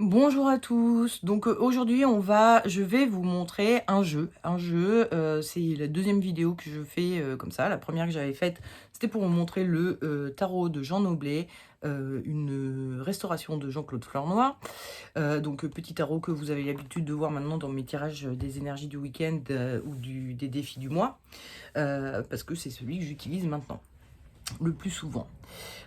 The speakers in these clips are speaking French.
Bonjour à tous. Donc aujourd'hui, je vais vous montrer un jeu. C'est la deuxième vidéo que je fais comme ça. La première que j'avais faite, c'était pour vous montrer le tarot de Jean Noblet, une restauration de Jean-Claude Fleur-Noir. Petit tarot que vous avez l'habitude de voir maintenant dans mes tirages des énergies du week-end ou des défis du mois, parce que c'est celui que j'utilise maintenant le plus souvent.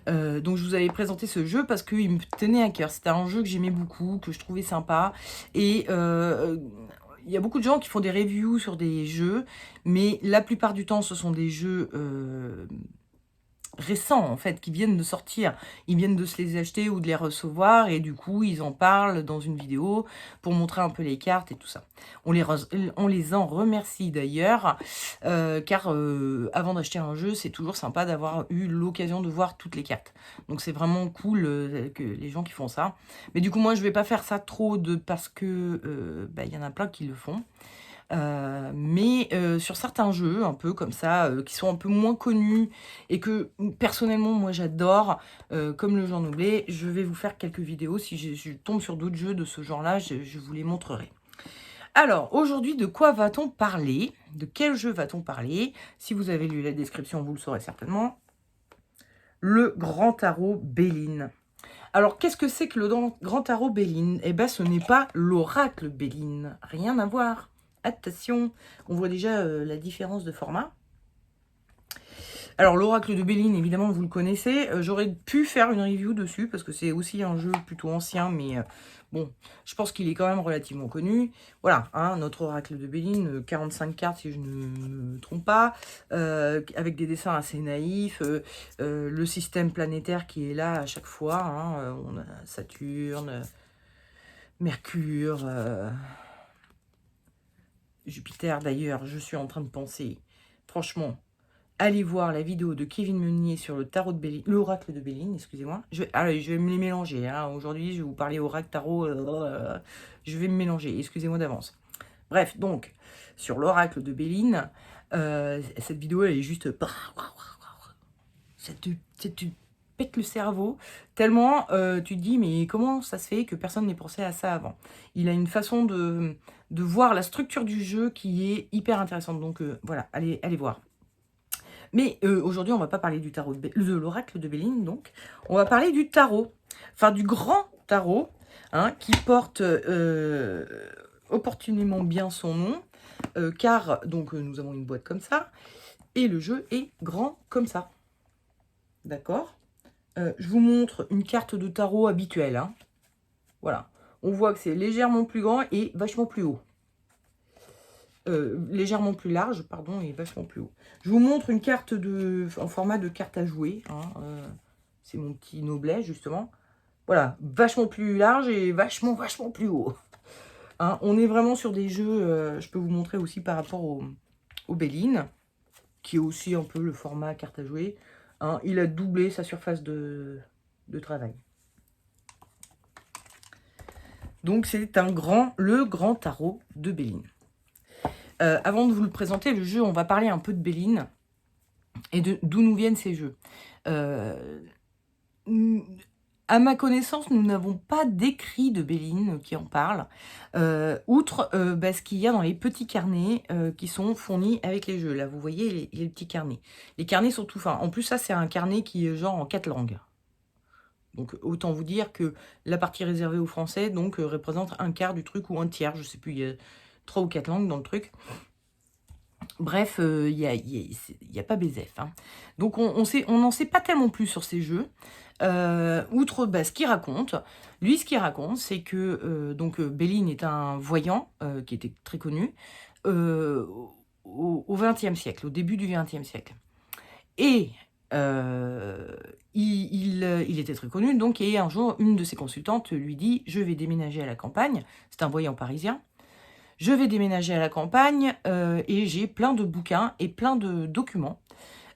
Donc je vous avais présenté ce jeu parce qu'il me tenait à cœur. C'était un jeu que j'aimais beaucoup, que je trouvais sympa. Et il y a beaucoup de gens qui font des reviews sur des jeux, mais la plupart du temps, ce sont des jeux récents, en fait, qui viennent de sortir. Ils viennent de se les acheter ou de les recevoir, et du coup, ils en parlent dans une vidéo pour montrer un peu les cartes et tout ça. On les en remercie d'ailleurs, car avant d'acheter un jeu, c'est toujours sympa d'avoir eu l'occasion de voir toutes les cartes. Donc c'est vraiment cool que les gens qui font ça. Mais du coup, moi, je vais pas faire ça trop parce que y en a plein qui le font. Sur certains jeux, un peu comme ça, qui sont un peu moins connus et que personnellement moi j'adore, comme le Jean Noblet, je vais vous faire quelques vidéos. Si je tombe sur d'autres jeux de ce genre-là, je vous les montrerai. Alors, aujourd'hui, de quoi va-t-on parler? De quel jeu va-t-on parler? Si vous avez lu la description, vous le saurez certainement. Le Grand Tarot Béline. Alors, qu'est-ce que c'est que le Grand Tarot Béline? Eh bien, ce n'est pas l'oracle Béline. Rien à voir. Attention, on voit déjà la différence de format. Alors, l'oracle de Béline, évidemment, vous le connaissez. J'aurais pu faire une review dessus, parce que c'est aussi un jeu plutôt ancien, mais bon, je pense qu'il est quand même relativement connu. Voilà, hein, notre oracle de Béline, 45 cartes, si je ne me trompe pas, avec des dessins assez naïfs, le système planétaire qui est là à chaque fois. Hein, on a Saturne, Mercure, Jupiter, d'ailleurs, je suis en train de penser, franchement, allez voir la vidéo de Kevin Meunier sur le tarot de Béline, l'oracle de Béline, excusez-moi. Je vais me les mélanger. Hein. Aujourd'hui, je vais vous parler oracle, tarot. Je vais me mélanger. Excusez-moi d'avance. Bref, donc, sur l'oracle de Béline, cette vidéo, elle est juste... Ça te pète le cerveau, tellement tu te dis, mais comment ça se fait que personne n'ait pensé à ça avant? Il a une façon de voir la structure du jeu qui est hyper intéressante. Donc voilà, allez voir. Mais aujourd'hui, on va pas parler du tarot de l'oracle de Béline, donc. On va parler du tarot, enfin du grand tarot, hein, qui porte opportunément bien son nom, car donc nous avons une boîte comme ça, et le jeu est grand comme ça. D'accord? Je vous montre une carte de tarot habituelle. Hein. Voilà. On voit que c'est légèrement plus grand et vachement plus haut. Légèrement plus large, pardon, et vachement plus haut. Je vous montre une carte en format de carte à jouer. Hein, c'est mon petit Noblet, justement. Voilà, vachement plus large et vachement plus haut. Hein, on est vraiment sur des jeux, je peux vous montrer aussi par rapport au Béline, qui est aussi un peu le format carte à jouer. Hein, il a doublé sa surface de travail. Donc c'est le grand tarot de Béline. Avant de vous le présenter, le jeu, on va parler un peu de Béline et d'où nous viennent ces jeux. À ma connaissance, nous n'avons pas d'écrit de Béline qui en parle, outre ce qu'il y a dans les petits carnets qui sont fournis avec les jeux. Là, vous voyez les petits carnets. Les carnets sont tout fins. En plus, ça, c'est un carnet qui est genre en 4 langues. Donc, autant vous dire que la partie réservée aux Français donc, représente un quart du truc ou un tiers. Je sais plus, il y a 3 ou 4 langues dans le truc. Bref, il n'y a pas BZF. Hein. Donc, on n'en sait pas tellement plus sur ces jeux. Outre ce qu'il raconte, lui, ce qu'il raconte, c'est que Béline est un voyant qui était très connu au XXe siècle, au début du XXe siècle. Et il était très connu, donc, et un jour, une de ses consultantes lui dit « Je vais déménager à la campagne », c'est un voyant parisien, « Je vais déménager à la campagne et j'ai plein de bouquins et plein de documents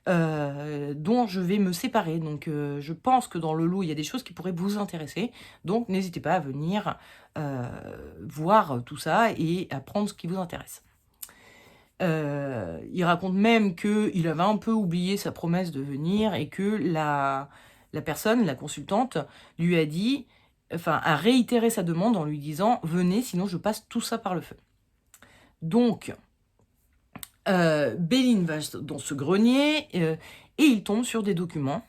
dont je vais me séparer. Donc, je pense que dans le lot, il y a des choses qui pourraient vous intéresser. Donc, n'hésitez pas à venir voir tout ça et à prendre ce qui vous intéresse. » Il raconte même qu'il avait un peu oublié sa promesse de venir et que la personne, la consultante, lui a dit enfin, a réitéré sa demande en lui disant « Venez, sinon je passe tout ça par le feu ». Donc, Béline va dans ce grenier et il tombe sur des documents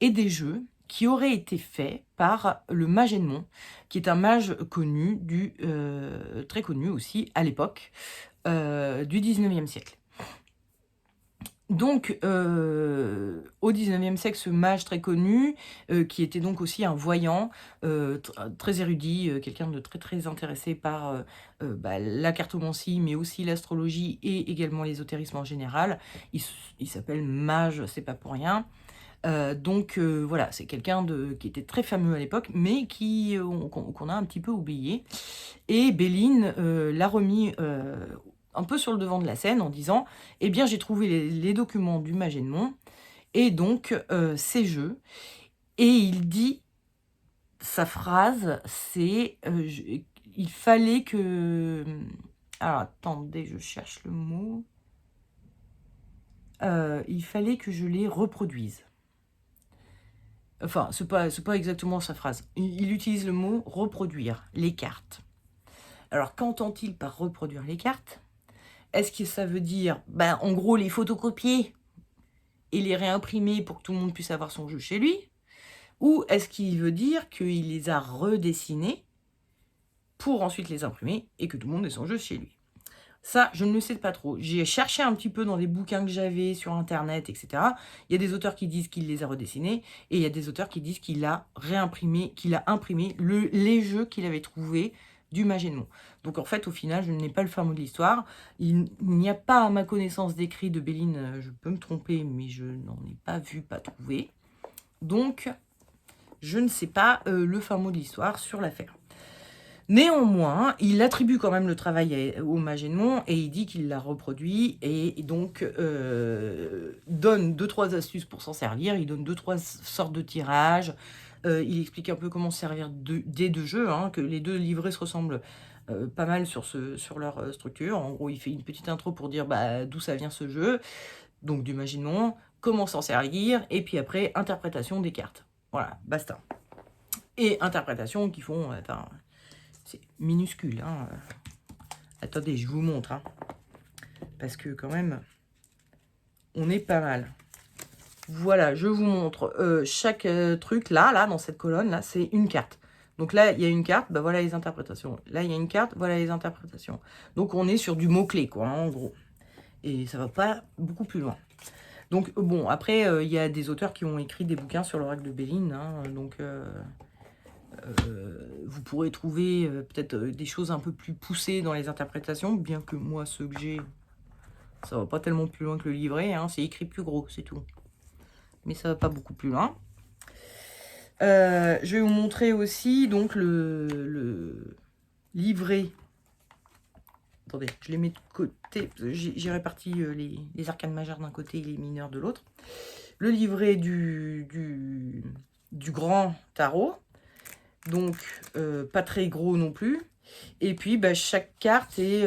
et des jeux qui auraient été faits par le mage Edmond, qui est un mage connu, très connu aussi à l'époque, du 19e siècle. Donc, au 19e siècle, ce mage très connu, qui était donc aussi un voyant, très érudit, quelqu'un de très très intéressé par la cartomancie, mais aussi l'astrologie et également l'ésotérisme en général. Il s'appelle mage, c'est pas pour rien. Donc voilà, c'est quelqu'un qui était très fameux à l'époque, mais qu'on a un petit peu oublié. Et Béline l'a remis un peu sur le devant de la scène en disant « Eh bien, j'ai trouvé les documents du mage Edmond, et donc ces jeux ». Et il dit, sa phrase, c'est il fallait que... Alors, attendez, je cherche le mot. Il fallait que je les reproduise. Enfin, c'est pas exactement sa phrase. Il utilise le mot « reproduire », les cartes. Alors, qu'entend-il par « reproduire les cartes » ? Est-ce que ça veut dire, en gros, les photocopier et les réimprimer pour que tout le monde puisse avoir son jeu chez lui? Ou est-ce qu'il veut dire qu'il les a redessinés pour ensuite les imprimer et que tout le monde ait son jeu chez lui? Ça, je ne le sais pas trop. J'ai cherché un petit peu dans des bouquins que j'avais sur Internet, etc. Il y a des auteurs qui disent qu'il les a redessinés et il y a des auteurs qui disent qu'il a réimprimé, qu'il a imprimé les jeux qu'il avait trouvés du mage Edmond. Donc en fait, au final, je n'ai pas le fin mot de l'histoire. Il n'y a pas, à ma connaissance, d'écrit de Béline. Je peux me tromper, mais je n'en ai pas vu, pas trouvé. Donc, je ne sais pas le fin mot de l'histoire sur l'affaire. Néanmoins, il attribue quand même le travail au mage Edmond et il dit qu'il l'a reproduit et donc donne 2-3 astuces pour s'en servir. Il donne 2-3 sortes de tirages. Il explique un peu comment se servir des deux jeux, hein, que les deux livrets se ressemblent pas mal sur leur structure. En gros, il fait une petite intro pour dire d'où ça vient ce jeu, donc du mage Edmond, comment s'en servir, et puis après, interprétation des cartes. Voilà, basta. Et interprétation qui font... c'est minuscule, hein. Attendez, je vous montre, hein. Parce que quand même, on est pas mal. Voilà, je vous montre chaque truc là, dans cette colonne, là, c'est une carte. Donc là, il y a une carte, voilà les interprétations. Là, il y a une carte, voilà les interprétations. Donc on est sur du mot-clé, quoi, hein, en gros. Et ça va pas beaucoup plus loin. Donc bon, après, il y a des auteurs qui ont écrit des bouquins sur l'oracle de Béline, hein, donc... vous pourrez trouver peut-être des choses un peu plus poussées dans les interprétations, bien que moi, ceux que j'ai, ça va pas tellement plus loin que le livret, hein, c'est écrit plus gros, c'est tout. Mais ça va pas beaucoup plus loin. Je vais vous montrer aussi donc le livret. Attendez, je les mets de côté, j'ai réparti les arcanes majeures d'un côté et les mineurs de l'autre. Le livret du grand tarot. Donc, pas très gros non plus. Et puis, chaque carte, est,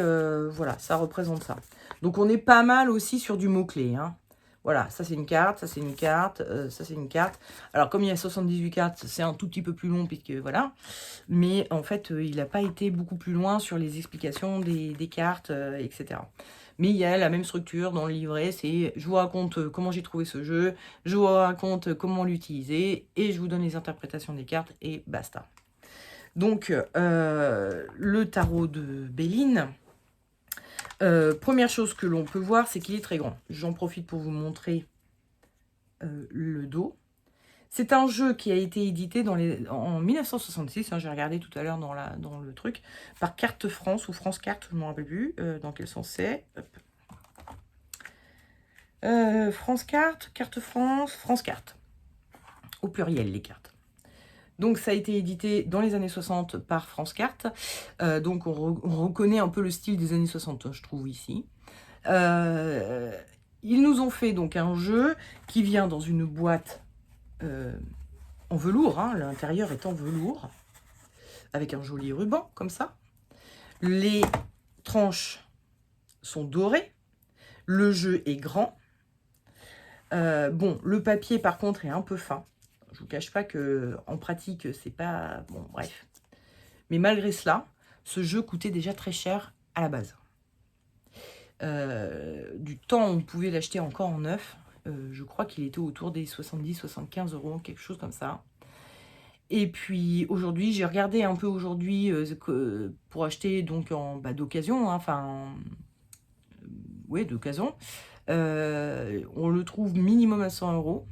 voilà, ça représente ça. Donc, on est pas mal aussi sur du mot-clé. Hein. Voilà, ça c'est une carte, ça c'est une carte, ça c'est une carte. Alors, comme il y a 78 cartes, c'est un tout petit peu plus long, puisque voilà. Mais en fait, il n'a pas été beaucoup plus loin sur les explications des cartes, etc. Mais il y a la même structure dans le livret, c'est je vous raconte comment j'ai trouvé ce jeu, je vous raconte comment l'utiliser, et je vous donne les interprétations des cartes, et basta. Donc, le tarot de Béline, première chose que l'on peut voir, c'est qu'il est très grand. J'en profite pour vous montrer le dos. C'est un jeu qui a été édité en 1966, hein, j'ai regardé tout à l'heure dans le truc, par Carte France ou France Carte, je ne me rappelle plus dans quel sens c'est. France Carte, Carte France, France Carte. Au pluriel, les cartes. Donc ça a été édité dans les années 60 par France Carte. Donc on reconnaît un peu le style des années 60, je trouve, ici. Ils nous ont fait donc un jeu qui vient dans une boîte en velours, hein, l'intérieur est en velours, avec un joli ruban, comme ça. Les tranches sont dorées. Le jeu est grand. Bon, le papier, par contre, est un peu fin. je vous cache pas que en pratique, c'est pas... Bon, bref. Mais malgré cela, ce jeu coûtait déjà très cher à la base. Du temps où on pouvait l'acheter encore en neuf, je crois qu'il était autour des 70-75 euros, quelque chose comme ça. Et puis aujourd'hui, j'ai regardé un peu aujourd'hui pour acheter donc en d'occasion, hein, enfin, ouais, d'occasion. On le trouve minimum à 100 euros.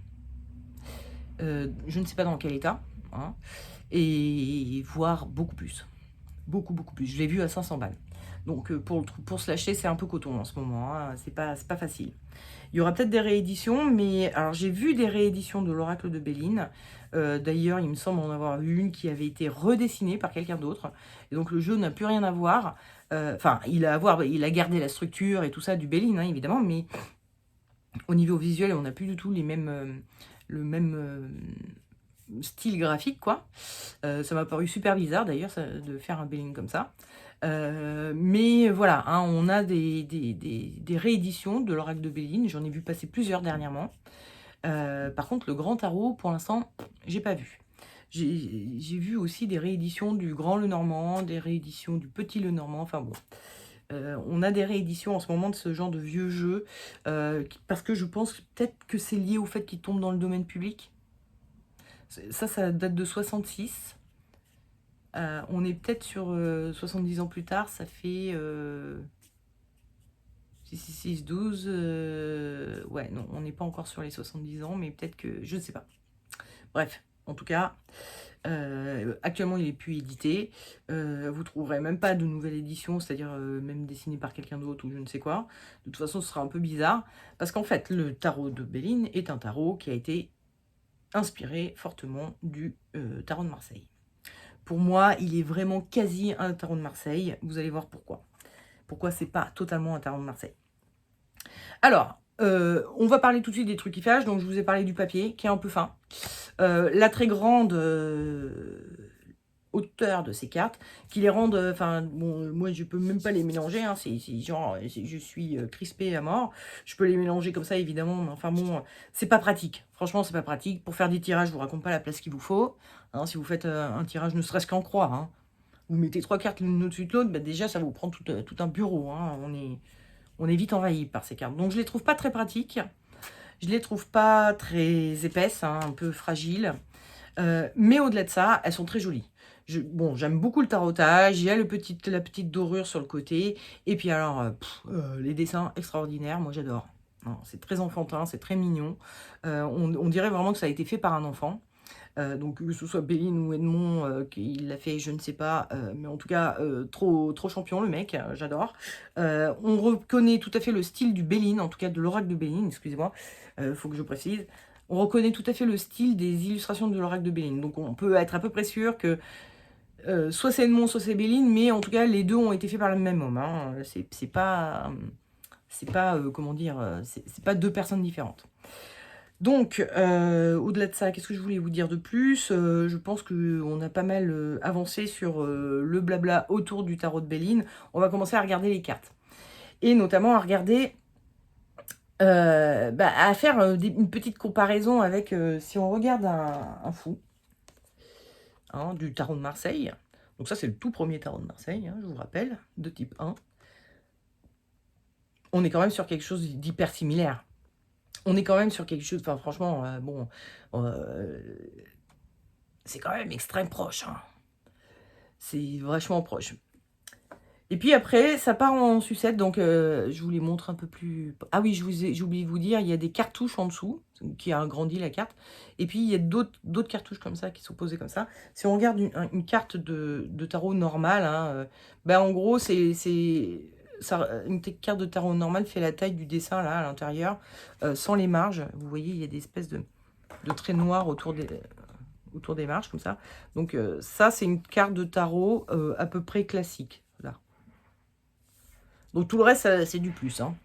Je ne sais pas dans quel état, hein, et voire beaucoup plus. Beaucoup plus. Je l'ai vu à 500 balles. Donc pour se lâcher, c'est un peu coton en ce moment, hein. C'est pas facile. Il y aura peut-être des rééditions, mais alors j'ai vu des rééditions de l'Oracle de Béline. D'ailleurs, il me semble en avoir vu une qui avait été redessinée par quelqu'un d'autre. Et donc le jeu n'a plus rien à voir. Enfin, il a gardé la structure et tout ça du Béline, hein, évidemment, mais au niveau visuel, on n'a plus du tout le même style graphique, quoi. Ça m'a paru super bizarre d'ailleurs de faire un Béline comme ça. Mais voilà, hein, on a des rééditions de l'Oracle de Béline. J'en ai vu passer plusieurs dernièrement. Par contre, le Grand Tarot, pour l'instant, j'ai pas vu. J'ai vu aussi des rééditions du Grand Lenormand, des rééditions du Petit Lenormand, enfin bon. On a des rééditions en ce moment de ce genre de vieux jeux, parce que je pense peut-être que c'est lié au fait qu'ils tombent dans le domaine public. Ça date de 66. On est peut-être sur 70 ans plus tard, ça fait 6, 12. Ouais, non, on n'est pas encore sur les 70 ans, mais peut-être que... Je ne sais pas. Bref, en tout cas, actuellement, il n'est plus édité. Vous trouverez même pas de nouvelle édition, c'est-à-dire même dessinée par quelqu'un d'autre ou je ne sais quoi. De toute façon, ce sera un peu bizarre, parce qu'en fait, le tarot de Béline est un tarot qui a été inspiré fortement du tarot de Marseille. Pour moi, il est vraiment quasi un tarot de Marseille. Vous allez voir pourquoi. Pourquoi c'est pas totalement un tarot de Marseille. Alors, on va parler tout de suite des trucifages. Donc, je vous ai parlé du papier, qui est un peu fin. La très grande hauteur de ces cartes, qui les rendent... Enfin, bon, moi, je peux même pas les mélanger. Hein, c'est genre, je suis crispée à mort. Je peux les mélanger comme ça, évidemment. Mais enfin, bon, c'est pas pratique. Franchement, c'est pas pratique. Pour faire des tirages, je vous raconte pas la place qu'il vous faut. Hein, si vous faites un tirage, ne serait-ce qu'en croix, hein, vous mettez 3 cartes l'une au-dessus de l'autre, bah déjà, ça vous prend tout un bureau. Hein, on est vite envahi par ces cartes. Donc, je les trouve pas très pratiques. Je les trouve pas très épaisses, hein, un peu fragiles. Mais au-delà de ça, elles sont très jolies. Bon, j'aime beaucoup le tarotage. Il y a la petite dorure sur le côté. Et puis alors, les dessins extraordinaires, moi j'adore. C'est très enfantin, c'est très mignon. On dirait vraiment que ça a été fait par un enfant. Donc que ce soit Béline ou Edmond qui l'a fait, je ne sais pas, mais en tout cas trop champion le mec, j'adore. On reconnaît tout à fait le style du Béline, en tout cas de l'Oracle de Béline, excusez-moi, faut que je précise. On reconnaît tout à fait le style des illustrations de l'Oracle de Béline, donc on peut être à peu près sûr que soit c'est Edmond, soit c'est Béline, mais en tout cas les deux ont été faits par le même homme, hein. C'est pas comment dire, c'est pas deux personnes différentes. Donc, au-delà de ça, qu'est-ce que je voulais vous dire de plus? Je pense qu'on a pas mal avancé sur le blabla autour du tarot de Béline. On va commencer à regarder les cartes. Et notamment à regarder, à faire une petite comparaison avec, si on regarde un fou, hein, du tarot de Marseille. Donc ça, c'est le tout premier tarot de Marseille, hein, je vous rappelle, de type 1. On est quand même sur quelque chose d'hyper similaire. On est quand même sur quelque chose, enfin franchement, bon, c'est quand même extrêmement proche. Hein. C'est vachement proche. Et puis après, ça part en sucette, donc je vous les montre un peu plus... Ah oui, j'ai oublié de vous dire, il y a des cartouches en dessous, qui a agrandi la carte. Et puis il y a d'autres cartouches comme ça, qui sont posées comme ça. Si on regarde une carte de tarot normale, hein, en gros, une carte de tarot normale fait la taille du dessin là à l'intérieur, sans les marges. Vous voyez, il y a des espèces de traits noirs autour des marges comme ça. Donc ça, c'est une carte de tarot à peu près classique là. Donc tout le reste, c'est du plus. Hein.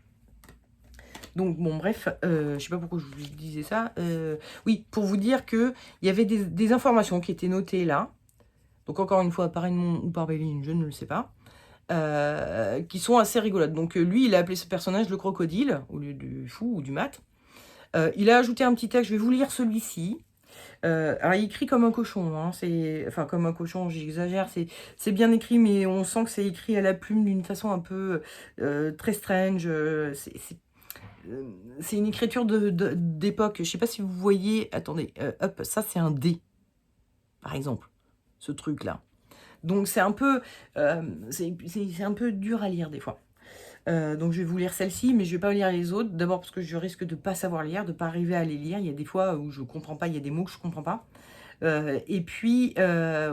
Donc bon, bref, je sais pas pourquoi je vous disais ça. Oui, pour vous dire que il y avait des informations qui étaient notées là. Donc encore une fois, par Edmond ou par Béline, je ne le sais pas. Qui sont assez rigolotes. Donc lui, il a appelé ce personnage le crocodile, au lieu du fou ou du mat. Il a ajouté un petit texte, je vais vous lire celui-ci. Alors, il écrit comme un cochon, hein, enfin, comme un cochon, j'exagère, c'est bien écrit, mais on sent que c'est écrit à la plume d'une façon un peu très strange. C'est une écriture d'époque. Je sais pas si vous voyez, attendez, hop, ça c'est un D, par exemple, ce truc-là. Donc c'est un peu, c'est un peu dur à lire des fois. Donc je vais vous lire celle-ci, mais je vais pas lire les autres. D'abord parce que je risque de pas savoir lire, de pas arriver à les lire. Il y a des fois où je comprends pas, il y a des mots que je comprends pas. Et puis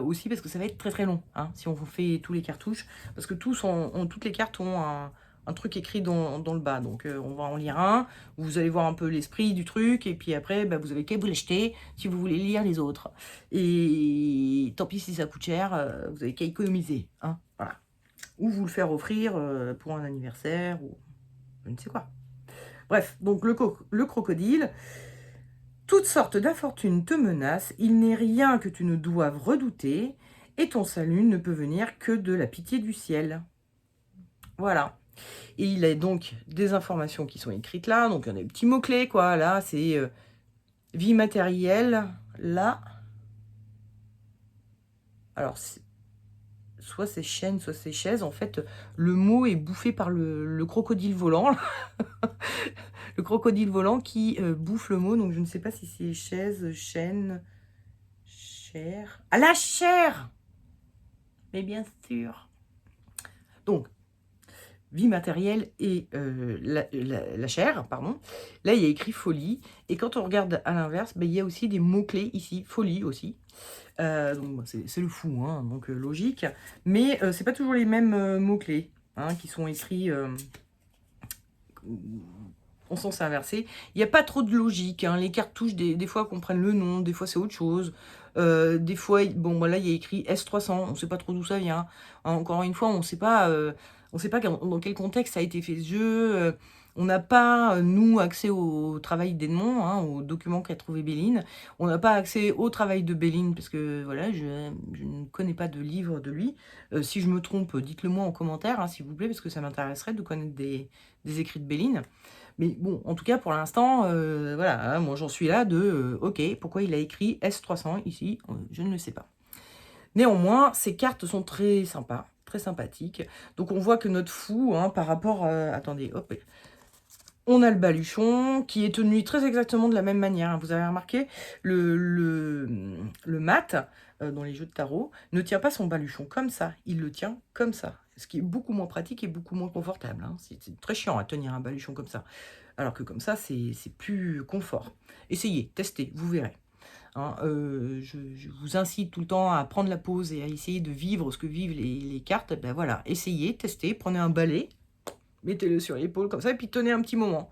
aussi parce que ça va être très très long, hein, si on vous fait tous les cartouches, parce que toutes les cartes ont un truc écrit dans le bas. Donc on va en lire un, vous allez voir un peu l'esprit du truc, et puis après bah, vous avez qu'à vous l'acheter si vous voulez lire les autres. Et tant pis si ça coûte cher, vous avez qu'à économiser, hein, voilà. Ou vous le faire offrir pour un anniversaire, ou je ne sais quoi. Bref, donc le crocodile. Toutes sortes d'infortunes te menacent, il n'est rien que tu ne doives redouter, et ton salut ne peut venir que de la pitié du ciel. Voilà. Et il a donc des informations qui sont écrites là, donc il y a des petits mots-clés, quoi. Là, c'est vie matérielle, là. Alors, soit c'est chaîne, soit c'est chaise. En fait, le mot est bouffé par le crocodile volant. Le crocodile volant qui bouffe le mot, donc je ne sais pas si c'est chaise, chaîne, chair. Ah, la chair! Mais bien sûr. Donc, vie matérielle et la chair, pardon. Là, il y a écrit folie. Et quand on regarde à l'inverse, il y a aussi des mots-clés ici. Folie aussi. Donc, c'est le fou, hein, donc logique. Mais c'est pas toujours les mêmes mots-clés hein, qui sont écrits en sens inversé. Il n'y a pas trop de logique. Hein. Les cartouches, des fois, comprennent le nom. Des fois, c'est autre chose. Des fois, bon, voilà, il y a écrit S300. On ne sait pas trop d'où ça vient. Encore une fois, on ne sait pas dans quel contexte ça a été fait ce jeu. On n'a pas, nous, accès au travail d'Edmond, hein, aux documents qu'a trouvé Béline. On n'a pas accès au travail de Béline, parce que voilà, je ne connais pas de livre de lui. Si je me trompe, dites-le moi en commentaire, hein, s'il vous plaît, parce que ça m'intéresserait de connaître des écrits de Béline. Mais bon, en tout cas, pour l'instant, voilà, hein, moi j'en suis là de, ok, pourquoi il a écrit S300 ici, je ne le sais pas. Néanmoins, ces cartes sont très sympas, très sympathiques. Donc on voit que notre fou, hein, par rapport, attendez, hop, on a le baluchon qui est tenu très exactement de la même manière. Hein. Vous avez remarqué, le mat, dans les jeux de tarot, ne tient pas son baluchon comme ça, il le tient comme ça. Ce qui est beaucoup moins pratique et beaucoup moins confortable. Hein. C'est très chiant à tenir un baluchon comme ça. Alors que comme ça, c'est plus confort. Essayez, testez, vous verrez. Hein, je vous incite tout le temps à prendre la pause et à essayer de vivre ce que vivent les cartes. Ben voilà, essayez, testez, prenez un balai, mettez-le sur l'épaule comme ça, et puis tenez un petit moment.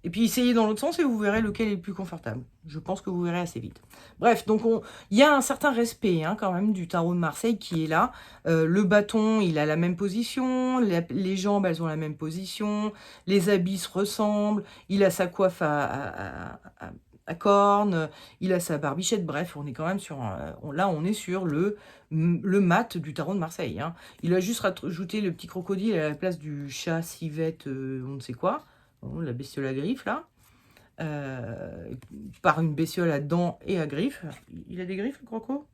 Et puis essayez dans l'autre sens et vous verrez lequel est le plus confortable. Je pense que vous verrez assez vite. Bref, donc il y a un certain respect hein, quand même du tarot de Marseille qui est là. Le bâton, il a la même position. Les jambes, elles ont la même position. Les habits se ressemblent. Il a sa coiffe à cornes. Il a sa barbichette. Bref, on est quand même sur... là, on est sur le mat du tarot de Marseille. Hein. Il a juste rajouté le petit crocodile à la place du chat, civette, on ne sait quoi. La bestiole à griffes, là. Par une bestiole à dents et à griffes. Il a des griffes, le croco?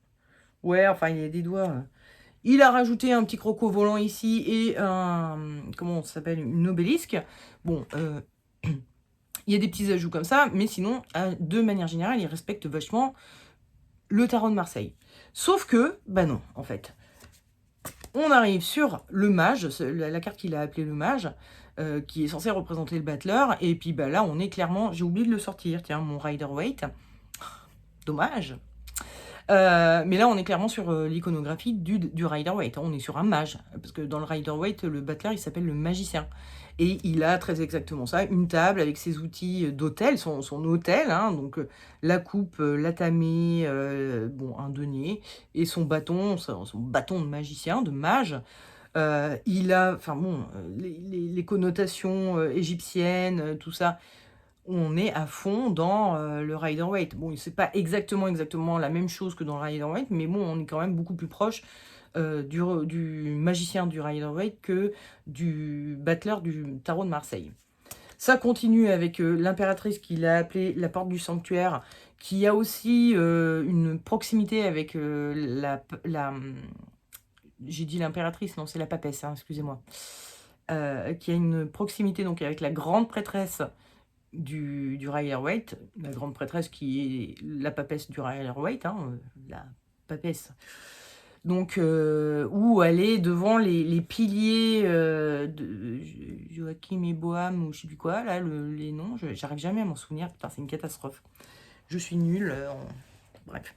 Ouais, enfin, il a des doigts. Il a rajouté un petit croco volant ici et un... Comment ça s'appelle? Une obélisque. Bon, il y a des petits ajouts comme ça, mais sinon, de manière générale, il respecte vachement le tarot de Marseille. Sauf que, bah non, en fait. On arrive sur le mage, la carte qu'il a appelée le mage, qui est censé représenter le battleur. Et puis bah, là, on est clairement... J'ai oublié de le sortir, tiens, mon Rider-Waite. Dommage. Mais là, on est clairement sur l'iconographie du Rider-Waite. On est sur un mage. Parce que dans le Rider-Waite, le battleur, il s'appelle le magicien. Et il a très exactement ça, une table avec ses outils d'hôtel, son hôtel, hein, donc la coupe, la tamée, bon, un denier, et son bâton de magicien, de mage. Il a, enfin bon, les connotations égyptiennes, tout ça, on est à fond dans le Rider-Waite. Bon, c'est pas exactement la même chose que dans le Rider-Waite, mais bon, on est quand même beaucoup plus proche du magicien du Rider-Waite que du battleur du tarot de Marseille. Ça continue avec l'impératrice qu'il a appelée la porte du sanctuaire, qui a aussi une proximité avec j'ai dit l'impératrice, non, c'est la papesse, hein, excusez-moi. Qui a une proximité donc avec la grande prêtresse du Rider-Waite, la grande prêtresse qui est la papesse du Rider-Waite, hein, la papesse. Donc, où elle est devant les piliers de Joachim et Bohème, ou je sais plus quoi, là, les noms, j'arrive jamais à m'en souvenir, putain, c'est une catastrophe. Je suis nulle, bref.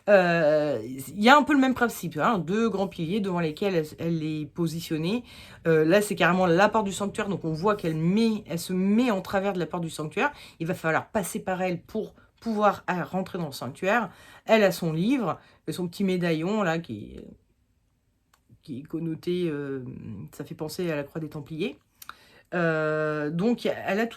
Il y a un peu le même principe, hein, deux grands piliers devant lesquels elle est positionnée. Là, c'est carrément la porte du sanctuaire, donc on voit qu'elle se met en travers de la porte du sanctuaire. Il va falloir passer par elle pour pouvoir rentrer dans le sanctuaire. Elle a son livre, et son petit médaillon, là, qui est connoté, ça fait penser à la croix des Templiers. Donc, elle a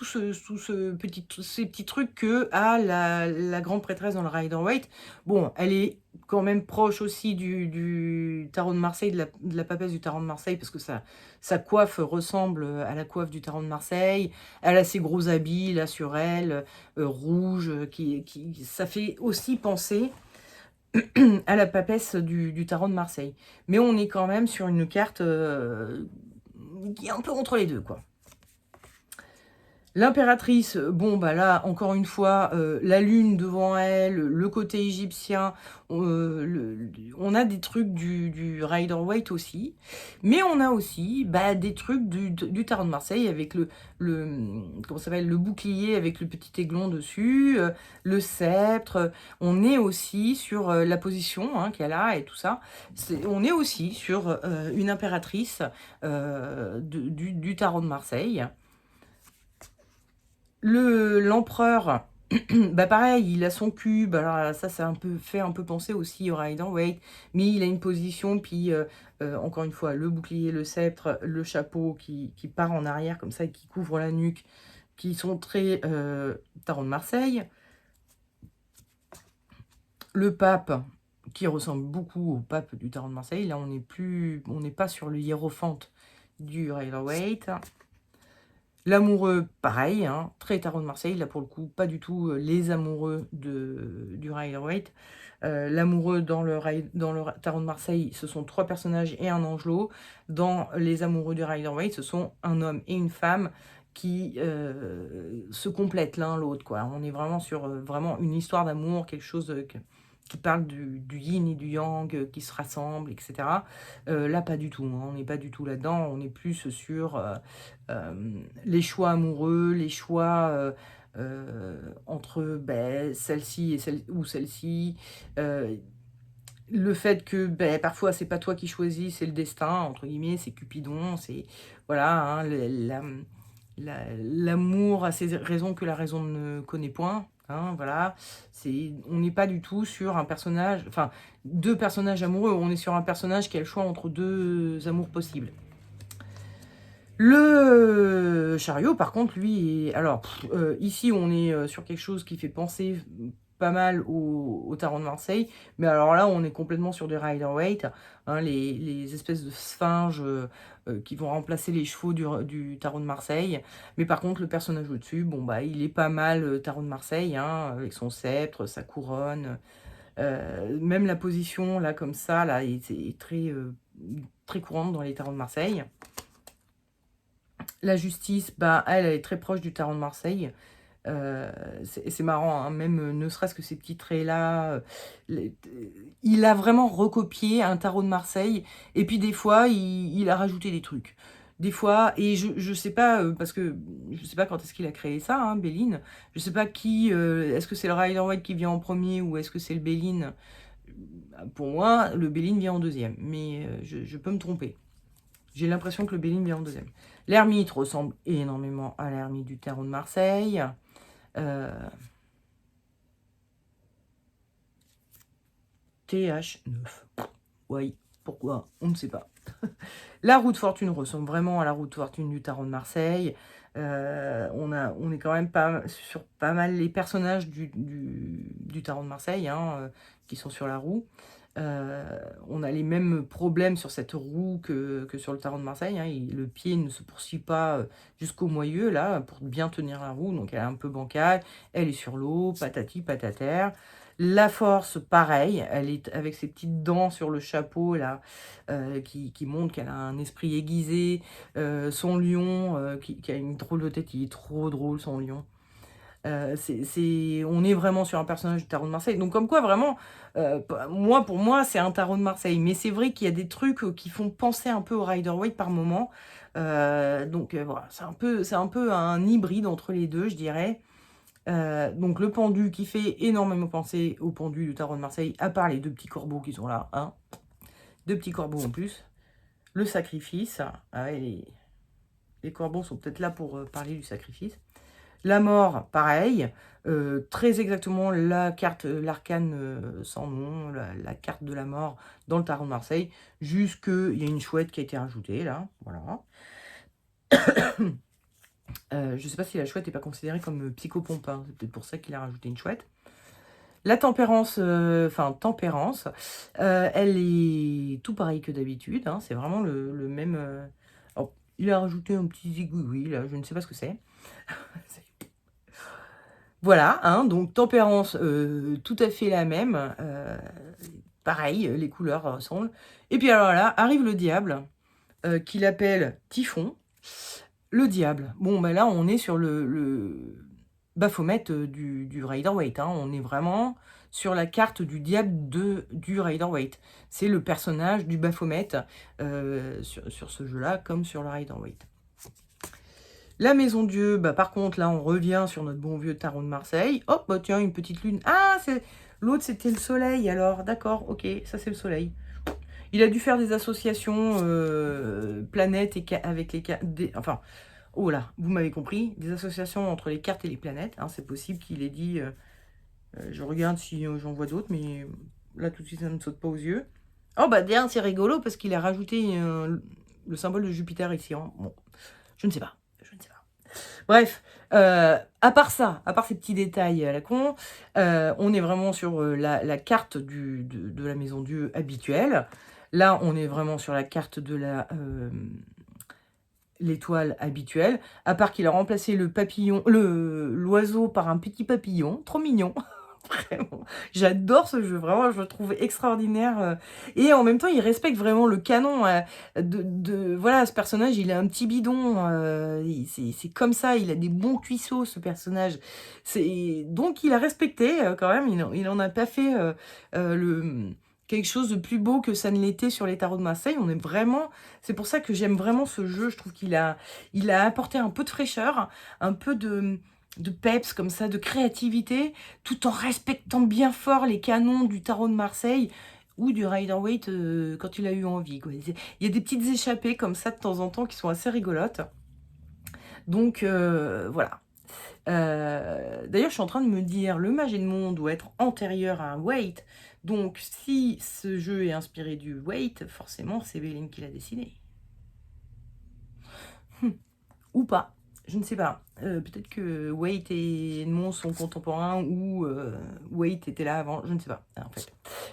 ces petits trucs que a la grande prêtresse dans le Rider-Waite. Bon, elle est quand même proche aussi du Tarot de Marseille, de la papesse du Tarot de Marseille, parce que sa coiffe ressemble à la coiffe du Tarot de Marseille. Elle a ses gros habits là sur elle, rouges, ça fait aussi penser à la papesse du Tarot de Marseille. Mais on est quand même sur une carte qui est un peu entre les deux, quoi. L'impératrice, bon, bah là, encore une fois, la lune devant elle, le côté égyptien, on a des trucs du Rider-Waite aussi, mais on a aussi des trucs du Tarot de Marseille avec comment ça s'appelle, le bouclier avec le petit aiglon dessus, le sceptre. On est aussi sur la position qu'elle a et tout ça. On est aussi sur une impératrice du Tarot de Marseille. L'empereur, pareil, il a son cube, alors ça fait un peu penser aussi au Rider-Waite, mais il a une position, puis encore une fois, le bouclier, le sceptre, le chapeau qui part en arrière comme ça et qui couvre la nuque, qui sont très Tarot de Marseille. Le pape, qui ressemble beaucoup au pape du Tarot de Marseille, là on n'est pas sur le hiérophante du Rider-Waite. L'amoureux, pareil, hein, très Tarot de Marseille, là pour le coup, pas du tout les amoureux du Rider-Waite. L'amoureux dans le Tarot de Marseille, ce sont 3 personnages et un angelot. Dans les amoureux du Rider-Waite, ce sont un homme et une femme qui se complètent l'un l'autre, quoi. On est vraiment sur vraiment une histoire d'amour, quelque chose qui parle du yin et du yang, qui se rassemblent, etc. Là, pas du tout, hein, on n'est pas du tout là-dedans, on est plus sur les choix amoureux, les choix entre celle-ci et celle-ci. Le fait que parfois c'est pas toi qui choisis, c'est le destin, entre guillemets, c'est Cupidon, c'est voilà, hein, l'amour a ses raisons que la raison ne connaît point. Hein, voilà, on n'est pas du tout sur un personnage, enfin, 2 personnages amoureux, on est sur un personnage qui a le choix entre 2 amours possibles. Le chariot, par contre, lui, alors, ici, on est sur quelque chose qui fait penser pas mal au Tarot de Marseille, mais alors là, on est complètement sur des Rider-Waite, hein, les espèces de sphinges qui vont remplacer les chevaux du Tarot de Marseille. Mais par contre, le personnage au-dessus, bon, il est pas mal Tarot de Marseille, hein, avec son sceptre, sa couronne. Même la position, là, comme ça, là, est très, très courante dans les Tarots de Marseille. La justice, elle est très proche du Tarot de Marseille. C'est marrant, hein, même ne serait-ce que ces petits traits-là. Il a vraiment recopié un Tarot de Marseille. Et puis des fois, il a rajouté des trucs. Des fois, et je sais pas, parce que je sais pas quand est-ce qu'il a créé ça, hein, Béline. Je sais pas qui, est-ce que c'est le Rider-Waite qui vient en premier ou est-ce que c'est le Béline? Pour moi, le Béline vient en deuxième, mais je peux me tromper. J'ai l'impression que le Béline vient en deuxième. L'ermite ressemble énormément à l'ermite du Tarot de Marseille. TH9. Oui, pourquoi? On ne sait pas. La roue de fortune ressemble vraiment à la roue de fortune du Tarot de Marseille. On est quand même sur pas mal les personnages du Tarot de Marseille, hein, qui sont sur la roue. On a les mêmes problèmes sur cette roue que sur le tarot de Marseille, hein. Le pied ne se poursuit pas jusqu'au moyeu, là, pour bien tenir la roue. Donc, elle est un peu bancale. Elle est sur l'eau, patati patataire. La force, pareil. Elle est avec ses petites dents sur le chapeau, là, qui montrent qu'elle a un esprit aiguisé. Son lion, qui a une drôle de tête. Il est trop drôle, son lion. On est vraiment sur un personnage du tarot de Marseille. Donc, comme quoi, vraiment, pour moi, c'est un tarot de Marseille. Mais c'est vrai qu'il y a des trucs qui font penser un peu au Rider-Waite par moment. Voilà, c'est un peu un hybride entre les deux, je dirais. Donc, le pendu qui fait énormément penser au pendu du tarot de Marseille, à part les deux petits corbeaux qui sont là. Hein. Deux petits corbeaux en plus. Le sacrifice. Ah ouais, les corbeaux sont peut-être là pour parler du sacrifice. La mort, pareil, très exactement la carte, l'arcane sans nom, la carte de la mort dans le tarot de Marseille, juste qu'il y a une chouette qui a été rajoutée, là, voilà. Je ne sais pas si la chouette n'est pas considérée comme psychopompe, hein, c'est peut-être pour ça qu'il a rajouté une chouette. La tempérance, tempérance, elle est tout pareil que d'habitude, hein, c'est vraiment le même... Alors, il a rajouté un petit zigouigoui, là, je ne sais pas ce que c'est. Voilà, hein, donc tempérance, tout à fait la même. Pareil, les couleurs ressemblent. Et puis alors là, arrive le diable, qu'il appelle Typhon. Le diable. Bon, ben là, on est sur le Baphomet du Rider-Waite. Hein. On est vraiment sur la carte du diable du Rider-Waite. C'est le personnage du Baphomet sur ce jeu-là, comme sur le Rider-Waite. La Maison Dieu, bah par contre, là, on revient sur notre bon vieux tarot de Marseille. Hop, bah tiens, une petite lune. Ah, l'autre, c'était le soleil, alors. D'accord, ok, ça, c'est le soleil. Il a dû faire des associations planètes et avec les... Enfin, oh là, vous m'avez compris. Des associations entre les cartes et les planètes. Hein, c'est possible qu'il ait dit... je regarde si j'en vois d'autres, mais là, tout de suite, ça ne me saute pas aux yeux. Oh, bah, d'ailleurs, c'est rigolo parce qu'il a rajouté le symbole de Jupiter ici. Hein. Bon, je ne sais pas. Je ne sais pas. Bref, à part ça, à part ces petits détails à la con, on est vraiment sur la carte de la Maison Dieu habituelle. Là, on est vraiment sur la carte de l'étoile habituelle, à part qu'il a remplacé le papillon, l'oiseau par un petit papillon, trop mignon. Vraiment, j'adore ce jeu, vraiment, je le trouve extraordinaire. Et en même temps, il respecte vraiment le canon. Voilà, ce personnage, il a un petit bidon. C'est comme ça, il a des bons cuisseaux, ce personnage. Donc, il a respecté quand même. Il en a pas fait quelque chose de plus beau que ça ne l'était sur les tarots de Marseille. On est vraiment... C'est pour ça que j'aime vraiment ce jeu. Je trouve qu'il a apporté un peu de fraîcheur, un peu de peps comme ça, de créativité, tout en respectant bien fort les canons du tarot de Marseille ou du Rider-Waite quand il a eu envie. Quoi. Il y a des petites échappées comme ça de temps en temps qui sont assez rigolotes. Donc voilà. D'ailleurs, je suis en train de me dire, le Mage et le Monde doit être antérieur à un Waite. Donc si ce jeu est inspiré du Waite, forcément c'est Béline qui l'a dessiné. Ou pas. Je ne sais pas. Peut-être que Waite et Edmond sont contemporains ou Waite était là avant. Je ne sais pas, en fait.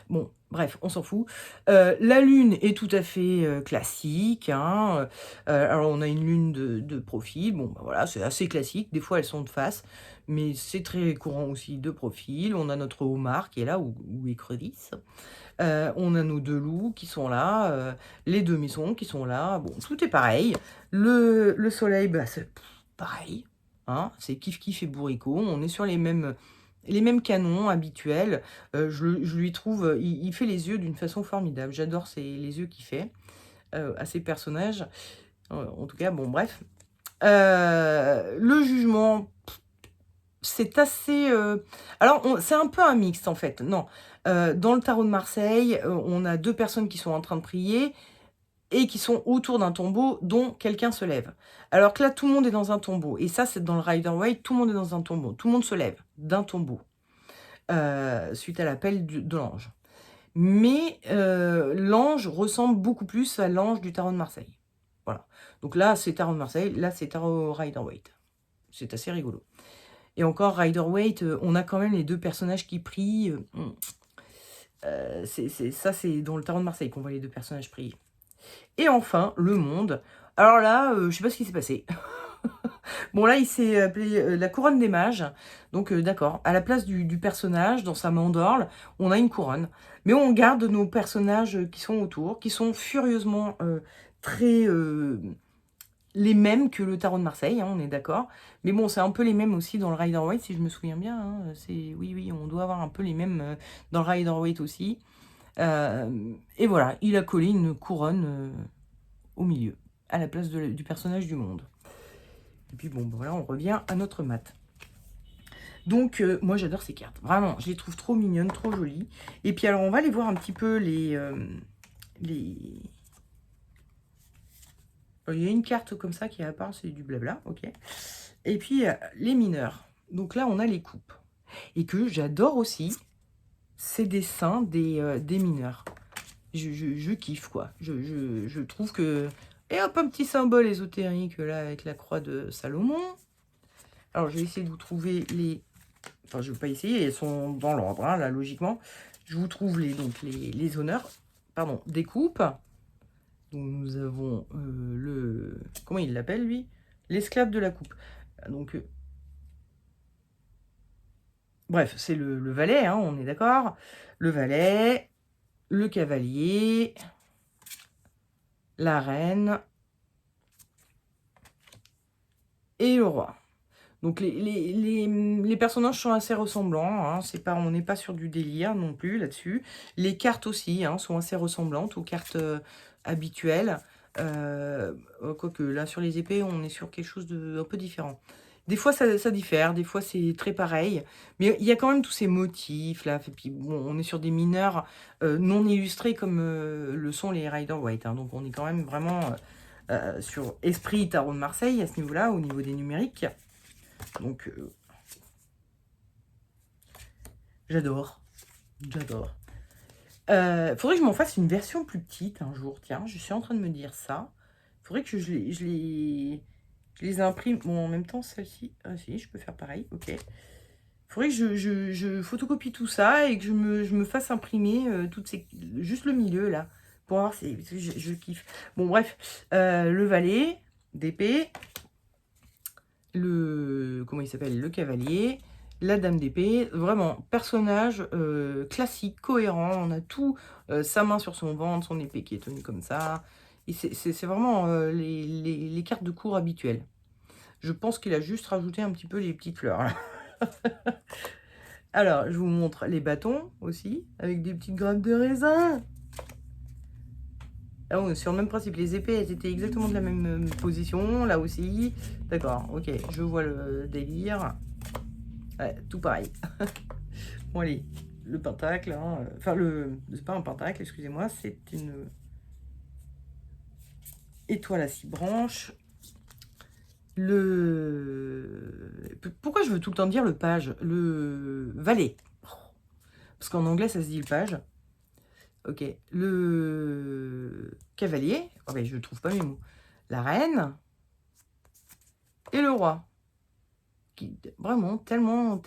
Bon, bref, on s'en fout. La lune est tout à fait classique. Hein. Alors, on a une lune de profil. Bon, ben voilà, c'est assez classique. Des fois, elles sont de face. Mais c'est très courant aussi de profil. On a notre homard qui est là, ou écrevisse. On a nos deux loups qui sont là. Les deux maisons qui sont là. Bon, tout est pareil. Le soleil, bah, c'est pareil, hein, c'est kiff-kiff et bourricot, on est sur les mêmes canons habituels, je lui trouve, il fait les yeux d'une façon formidable, j'adore les yeux qu'il fait à ses personnages, en tout cas, bon bref. Le jugement, c'est assez... alors, c'est un peu un mixte en fait, non. Dans le tarot de Marseille, on a deux personnes qui sont en train de prier, et qui sont autour d'un tombeau dont quelqu'un se lève. Alors que là, tout le monde est dans un tombeau. Et ça, c'est dans le Rider-Waite, tout le monde est dans un tombeau. Tout le monde se lève d'un tombeau, suite à l'appel de l'ange. Mais l'ange ressemble beaucoup plus à l'ange du tarot de Marseille. Voilà. Donc là, c'est tarot de Marseille, là, c'est tarot Rider-Waite. C'est assez rigolo. Et encore, Rider-Waite, on a quand même les deux personnages qui prient. Ça, c'est dans le tarot de Marseille qu'on voit les deux personnages prier. Et enfin, le monde. Alors là, je sais pas ce qui s'est passé. Bon, là, il s'est appelé la couronne des mages. Donc, d'accord. À la place du personnage, dans sa mandorle, on a une couronne. Mais on garde nos personnages qui sont autour, qui sont furieusement très les mêmes que le tarot de Marseille, hein, on est d'accord. Mais bon, c'est un peu les mêmes aussi dans le Rider-Waite, si je me souviens bien. Hein. Oui, oui, on doit avoir un peu les mêmes dans le Rider-Waite aussi. Et voilà, il a collé une couronne au milieu, à la place du personnage du monde. Et puis bon, voilà, on revient à notre mat. Donc, moi, j'adore ces cartes. Vraiment, je les trouve trop mignonnes, trop jolies. Et puis, alors, on va aller voir un petit peu les... Il y a une carte comme ça qui apparaît, c'est du blabla, ok. Et puis, les mineurs. Donc là, on a les coupes. Et que j'adore aussi ces dessins des mineurs. Je kiffe, quoi. Je trouve que... Et hop, un petit symbole ésotérique, là, avec la croix de Salomon. Alors, je vais essayer de vous trouver les... Enfin, je ne vais pas essayer, elles sont dans l'ordre, hein, là, logiquement. Je vous trouve les honneurs, pardon, des coupes. Donc, nous avons le... Comment il l'appelle, lui? L'esclave de la coupe. Donc, bref, c'est le valet, hein, on est d'accord. Le valet, le cavalier, la reine et le roi. Donc les personnages sont assez ressemblants, hein, on n'est pas sur du délire non plus là-dessus. Les cartes aussi hein, sont assez ressemblantes aux cartes habituelles. Quoique là sur les épées, on est sur quelque chose de un peu différent. Des fois ça diffère, des fois c'est très pareil. Mais il y a quand même tous ces motifs là. Et puis bon, on est sur des mineurs non illustrés comme le sont les Rider-Waite. Hein, donc on est quand même vraiment sur Esprit Tarot de Marseille à ce niveau-là, au niveau des numériques. Donc, j'adore. J'adore. Faudrait que je m'en fasse une version plus petite un jour. Tiens, je suis en train de me dire ça. Faudrait que je les imprime. Bon, en même temps, celle-ci... Ah si, je peux faire pareil. Ok. Faudrait que je photocopie tout ça et que je me fasse imprimer juste le milieu, là. Pour voir, je kiffe. Bon, bref. Le valet d'épée. Comment il s'appelle, le cavalier, la dame d'épée, vraiment personnage classique, cohérent, on a tout, sa main sur son ventre, son épée qui est tenue comme ça, et c'est vraiment les cartes de cour habituelles. Je pense qu'il a juste rajouté un petit peu les petites fleurs. Alors, je vous montre les bâtons aussi, avec des petites grappes de raisin. Ah oui, sur le même principe, les épées, elles étaient exactement de la même position, là aussi. D'accord, ok, je vois le délire. Ouais, tout pareil. Bon, allez, le pentacle, hein, enfin, c'est pas un pentacle, excusez-moi, c'est une étoile à 6 branches. Pourquoi je veux tout le temps dire le page? Le valet. Parce qu'en anglais, ça se dit le page. Ok, le cavalier. Oh, ben, je ne trouve pas mes mots. La reine. Et le roi. Vraiment, tellement...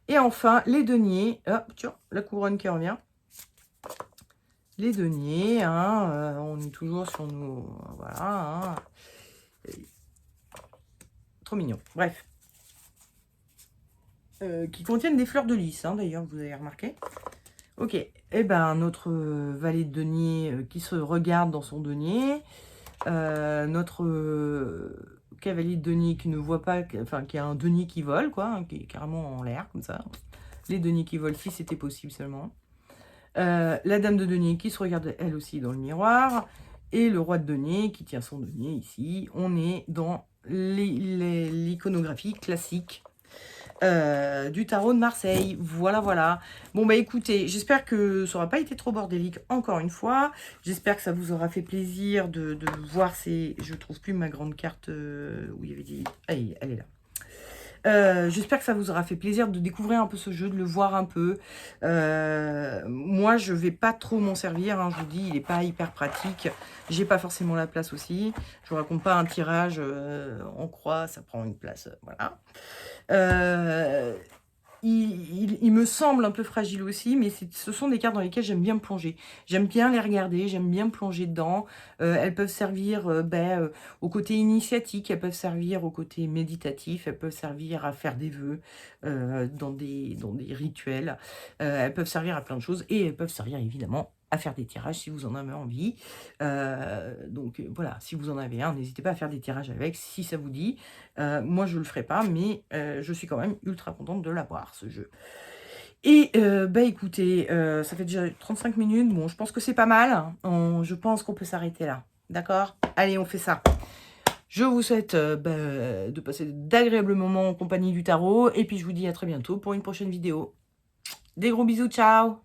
Et enfin, les deniers. Ah, tiens, la couronne qui revient. Les deniers, hein, on est toujours sur nos... Voilà, hein. Trop mignon. Bref. Qui contiennent des fleurs de lys, hein, d'ailleurs, vous avez remarqué. Ok. Et ben, notre valet de denier qui se regarde dans son denier. Notre cavalier de denier qui ne voit pas, enfin qui a un denier qui vole, quoi, hein, qui est carrément en l'air, comme ça. Les deniers qui volent, si c'était possible seulement. La dame de denier qui se regarde elle aussi dans le miroir. Et le roi de denier qui tient son denier ici. On est dans l'iconographie classique du tarot de Marseille. Voilà, voilà. Bon, bah écoutez, j'espère que ça n'aura pas été trop bordélique encore une fois. J'espère que ça vous aura fait plaisir de voir ces... Je trouve plus ma grande carte où il y avait des... Ah, elle est là. J'espère que ça vous aura fait plaisir de découvrir un peu ce jeu, de le voir un peu. Moi, je vais pas trop m'en servir, hein, je vous dis, il n'est pas hyper pratique. J'ai pas forcément la place aussi. Je vous raconte pas un tirage en croix, ça prend une place, voilà. il me semble un peu fragile aussi, mais ce sont des cartes dans lesquelles j'aime bien me plonger. J'aime bien les regarder, j'aime bien me plonger dedans. Elles peuvent servir au côté initiatique, elles peuvent servir au côté méditatif, elles peuvent servir à faire des vœux dans des rituels. Elles peuvent servir à plein de choses et elles peuvent servir évidemment à faire des tirages si vous en avez envie. Donc voilà, si vous en avez un, n'hésitez pas à faire des tirages avec, si ça vous dit. Moi, je le ferai pas, mais je suis quand même ultra contente de l'avoir, ce jeu. Et bah écoutez, ça fait déjà 35 minutes. Bon, je pense que c'est pas mal. Je pense qu'on peut s'arrêter là. D'accord? Allez, on fait ça. Je vous souhaite de passer d'agréables moments en compagnie du tarot. Et puis, je vous dis à très bientôt pour une prochaine vidéo. Des gros bisous, ciao!